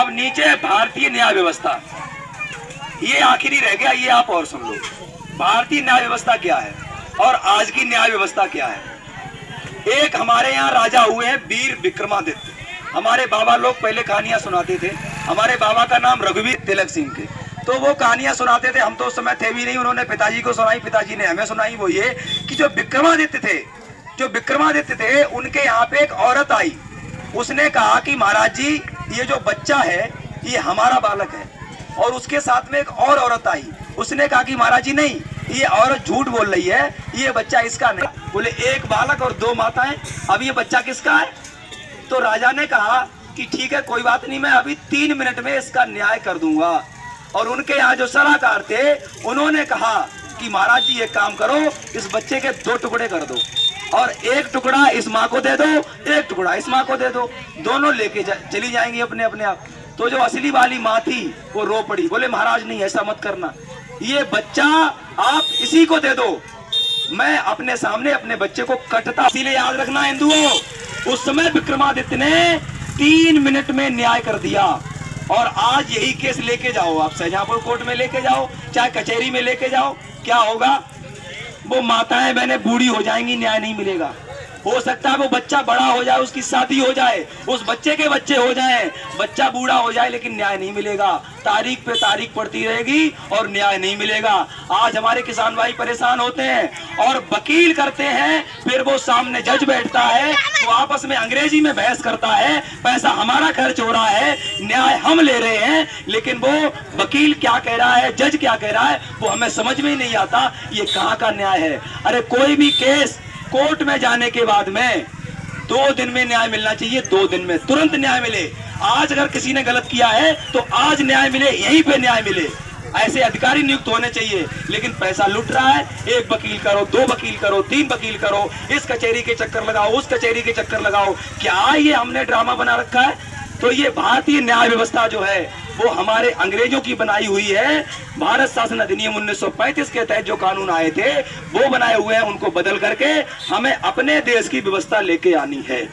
अब नीचे भारतीय न्याय व्यवस्था, ये आखिरी रह गया, ये आप और सुन लो। भारतीय न्याय व्यवस्था क्या है और आज की न्याय व्यवस्था क्या है। एक हमारे यहाँ राजा हुए हैं वीर विक्रमादित्य। हमारे बाबा लोग पहले कहानियां सुनाते थे। हमारे बाबा का नाम रघुवीर तिलक सिंह के, तो वो कहानियां सुनाते थे। हम तो उस समय थे भी नहीं, उन्होंने पिताजी को सुनाई, पिताजी ने हमें सुनाई। वो ये कि जो विक्रमादित्य थे उनके यहाँ पे एक औरत आई। उसने कहा कि महाराज जी, ये जो बच्चा है ये हमारा बालक है। और उसके साथ में एक और औरत आई। उसने कहा कि महाराज जी नहीं, ये औरत झूठ बोल रही है, ये बच्चा इसका नहीं। बोले एक बालक और दो माताएं, अब ये बच्चा किसका है। तो राजा ने कहा कि ठीक है, कोई बात नहीं, मैं अभी 3 मिनट में इसका न्याय कर दूंगा। और उनके यहाँ जो सलाहकार थे उन्होंने कहा कि महाराज जी एक काम करो, इस बच्चे के 2 टुकड़े कर दो और एक टुकड़ा इस माँ को दे दो, एक टुकड़ा इस माँ को दे दो, दोनों लेके चली जाएंगी अपने अपने आप। तो जो असली वाली माँ थी वो रो पड़ी। बोले महाराज नहीं, ऐसा मत करना, ये बच्चा आप इसी को दे दो, मैं अपने सामने अपने बच्चे को कटता। इसीलिए याद रखना हिंदुओं, उस समय विक्रमादित्य ने 3 मिनट में न्याय कर दिया। और आज यही केस लेके जाओ, आप शाहजहांपुर कोर्ट में लेके जाओ, चाहे कचहरी में लेके जाओ, क्या होगा। वो माताएं बहनें बूढ़ी हो जाएंगी, न्याय नहीं मिलेगा। हो सकता है वो बच्चा बड़ा हो जाए, उसकी शादी हो जाए, उस बच्चे के बच्चे हो जाएं, बच्चा बूढ़ा हो जाए, लेकिन न्याय नहीं मिलेगा। तारीख पे तारीख पड़ती रहेगी और न्याय नहीं मिलेगा। आज हमारे किसान भाई परेशान होते हैं और वकील करते हैं, फिर वो सामने जज बैठता है, वो आपस में अंग्रेजी में बहस करता है, पैसा हमारा खर्च हो रहा है, न्याय हम ले रहे हैं, लेकिन वो वकील क्या कह रहा है, जज क्या कह रहा है, वो हमें समझ में ही नहीं आता। ये कहाँ का न्याय है। अरे कोई भी केस कोर्ट में जाने के बाद में 2 दिन में न्याय मिलना चाहिए, 2 दिन में तुरंत न्याय मिले। आज अगर किसी ने गलत किया है तो आज न्याय मिले, यहीं पे न्याय मिले। ऐसे अधिकारी नियुक्त होने चाहिए, लेकिन पैसा लुट रहा है। 1 वकील करो, 2 वकील करो, 3 वकील करो, इस कचहरी के चक्कर लगाओ, उस कचहरी के चक्कर लगाओ। क्या ये हमने ड्रामा बना रखा है। तो ये भारतीय न्याय व्यवस्था जो है वो हमारे अंग्रेजों की बनाई हुई है। भारत शासन अधिनियम 1935 के तहत जो कानून आए थे वो बनाए हुए हैं, उनको बदल करके हमें अपने देश की व्यवस्था लेके आनी है।